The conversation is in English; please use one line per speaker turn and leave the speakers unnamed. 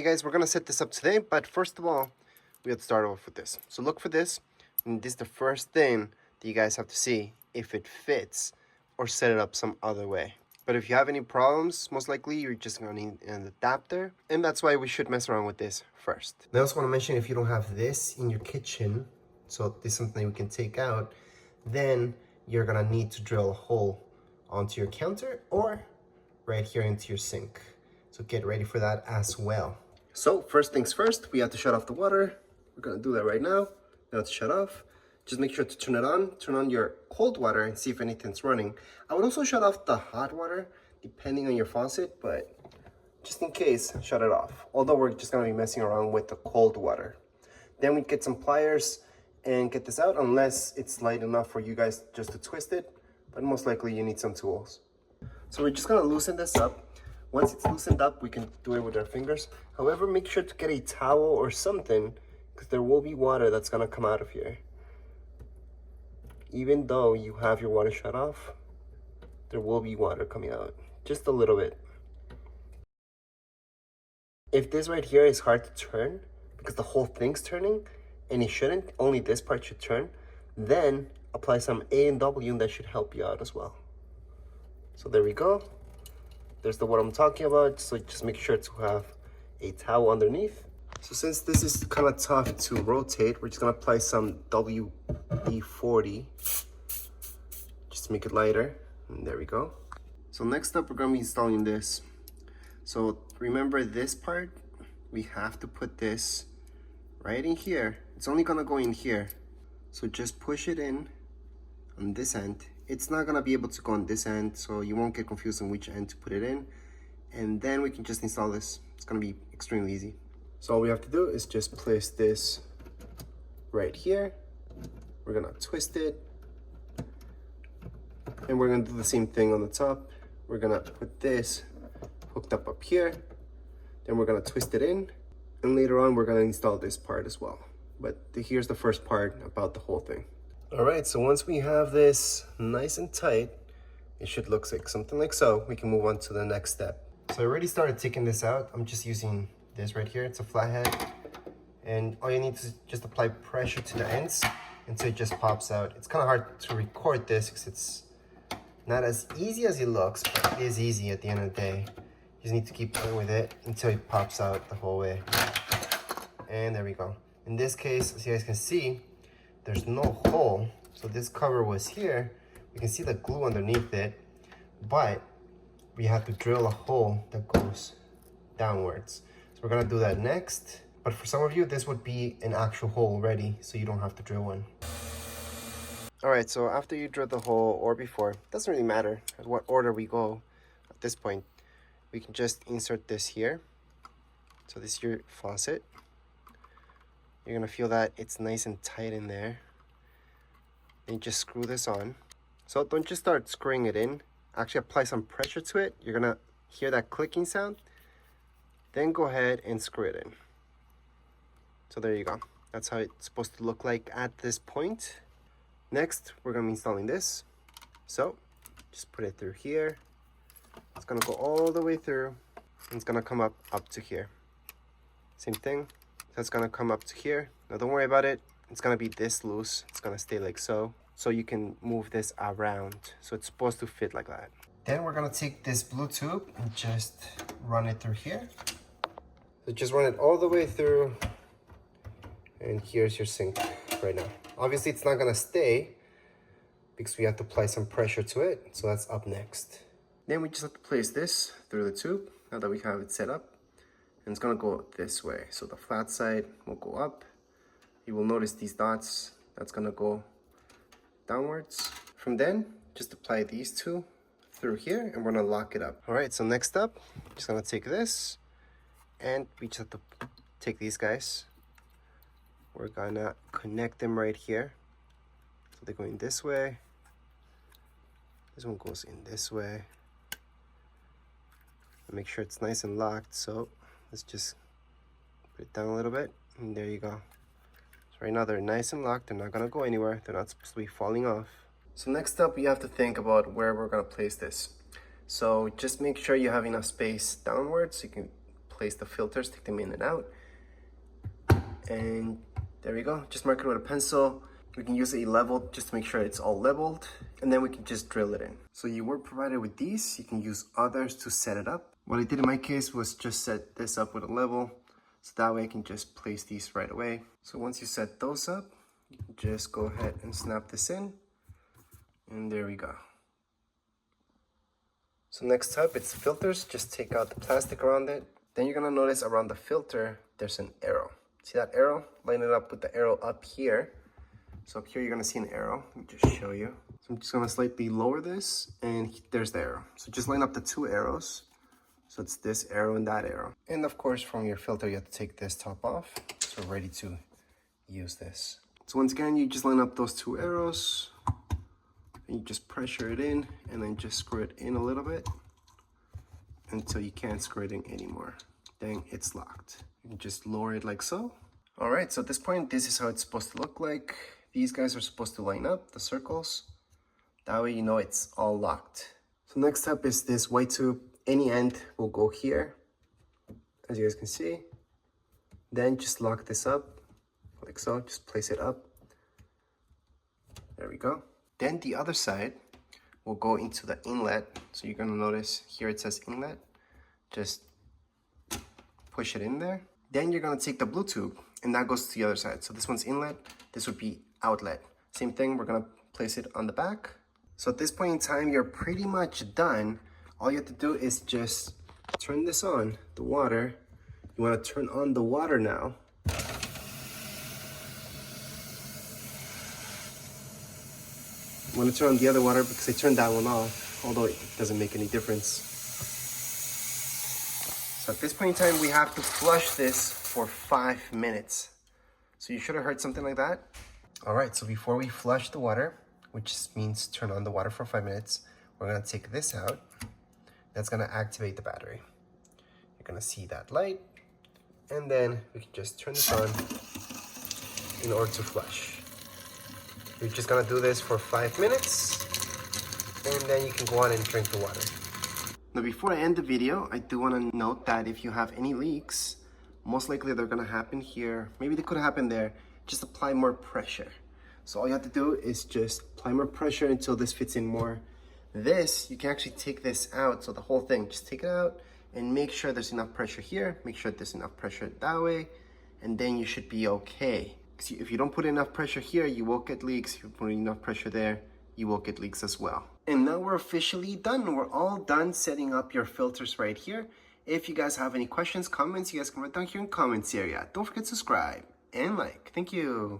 guys, we're gonna set this up today, but first of all, we have to start off with this. So look for this, and this is the first thing that you guys have to see if it fits or set it up some other way. But if you have any problems, most likely you're just gonna need an adapter, and that's why we should mess around with this first. I also want to mention, if you don't have this in your kitchen, so this is something we can take out, then you're gonna need to drill a hole onto your counter or right here into your sink. So get ready for that as well. So first things first, we have to shut off the water. We're gonna do that right now. Now it's shut off. Just make sure to turn it on. Turn on your cold water and see if anything's running. I would also shut off the hot water depending on your faucet, but just in case, shut it off. Although we're just gonna be messing around with the cold water. Then we get some pliers and get this out, unless it's light enough for you guys just to twist it, but most likely you need some tools. So we're just gonna loosen this up. Once it's loosened up, we can do it with our fingers. However, make sure to get a towel or something, because there will be water that's gonna come out of here. Even though you have your water shut off, there will be water coming out, just a little bit. If this right here is hard to turn, because the whole thing's turning, and it shouldn't, only this part should turn, then apply some A&W and that should help you out as well. So there we go. There's what I'm talking about, so just make sure to have a towel underneath. So since this is kind of tough to rotate, we're just gonna apply some WD-40 just to make it lighter, and there we go. So next up, we're gonna be installing this. So remember this part, we have to put this right in here. It's only gonna go in here. So just push it in on this end. It's not gonna be able to go on this end, so you won't get confused on which end to put it in. And then we can just install this. It's gonna be extremely easy. So all we have to do is just place this right here. We're gonna twist it. And we're gonna do the same thing on the top. We're gonna put this hooked up here. Then we're gonna twist it in. And later on, we're gonna install this part as well. But here's the first part about the whole thing. All right, so once we have this nice and tight, it should look like something like so. We can move on to the next step. So I already started taking this out. I'm just using this right here. It's a flathead. And all you need to just apply pressure to the ends until it just pops out. It's kind of hard to record this because it's not as easy as it looks, but it is easy at the end of the day. You just need to keep going with it until it pops out the whole way. And there we go. In this case, as you guys can see, there's no hole, so this cover was here. You can see the glue underneath it, but we have to drill a hole that goes downwards. So we're gonna do that next. But for some of you, this would be an actual hole ready, so you don't have to drill one. All right, so after you drill the hole or before, doesn't really matter at what order we go at this point. We can just insert this here. So this is your faucet. You're gonna feel that it's nice and tight in there. Then you just screw this on. So don't just start screwing it in. Actually apply some pressure to it. You're gonna hear that clicking sound. Then go ahead and screw it in. So there you go. That's how it's supposed to look like at this point. Next, we're gonna be installing this. So just put it through here. It's gonna go all the way through. And it's gonna come up to here. Same thing. That's gonna come up to here. Now don't worry about it. It's gonna be this loose. It's gonna stay like so. So you can move this around. So it's supposed to fit like that. Then we're gonna take this blue tube and just run it through here. So just run it all the way through. And here's your sink right now. Obviously it's not gonna stay because we have to apply some pressure to it. So that's up next. Then we just have to place this through the tube now that we have it set up. And it's gonna go this way. So the flat side will go up. You will notice these dots. That's gonna go downwards. From then, just apply these two through here and we're gonna lock it up. All right, so next up, just gonna take this and we just have to take these guys. We're gonna connect them right here. So they're going this way. This one goes in this way. Make sure it's nice and locked, so let's just put it down a little bit, and there you go. So right now they're nice and locked. They're not gonna go anywhere. They're not supposed to be falling off. So next up, we have to think about where we're gonna place this. So just make sure you have enough space downwards so you can place the filters, take them in and out. And there we go. Just mark it with a pencil. We can use a level just to make sure it's all leveled, and then we can just drill it in. So you were provided with these. You can use others to set it up. What I did in my case was just set this up with a level, so that way I can just place these right away. So once you set those up, you can just go ahead and snap this in, and there we go. So next up, it's filters. Just take out the plastic around it. Then you're gonna notice around the filter, there's an arrow. See that arrow? Line it up with the arrow up here. So up here, you're gonna see an arrow. Let me just show you. So I'm just gonna slightly lower this, and there's the arrow. So just line up the two arrows. So it's this arrow and that arrow. And of course, from your filter, you have to take this top off. So we're ready to use this. So once again, you just line up those two arrows, and you just pressure it in, and then just screw it in a little bit until you can't screw it in anymore. Then it's locked. You can just lower it like so. All right, so at this point, this is how it's supposed to look like. These guys are supposed to line up, the circles. That way you know it's all locked. So next up is this white tube. Any end will go here, as you guys can see. Then just lock this up, like so. Just place it up. There we go. Then the other side will go into the inlet. So you're gonna notice here it says inlet. Just push it in there. Then you're gonna take the blue tube, and that goes to the other side. So this one's inlet, this would be outlet. Same thing, we're gonna place it on the back. So at this point in time, you're pretty much done. All you have to do is just turn this on, the water. You wanna turn on the water now. You wanna turn on the other water because I turned that one off, although it doesn't make any difference. So at this point in time, we have to flush this for 5 minutes. So you should have heard something like that. All right, so before we flush the water, which means turn on the water for 5 minutes, we're gonna take this out. That's gonna activate the battery. You're gonna see that light, and then we can just turn this on in order to flush. You're just gonna do this for 5 minutes, and then you can go on and drink the water. Now, before I end the video, I do want to note that if you have any leaks, most likely they're going to happen here. Maybe they could happen there. Just apply more pressure. So all you have to do is just apply more pressure until this fits in more. This, you can actually take this out. So the whole thing, just take it out and make sure there's enough pressure here. Make sure there's enough pressure that way. And then you should be okay. Because if you don't put enough pressure here, you won't get leaks. If you put enough pressure there, you will get leaks as well. And now we're officially done. We're all done setting up your filters right here. If you guys have any questions, comments, you guys can write down here in the comments area. Don't forget to subscribe and like. Thank you.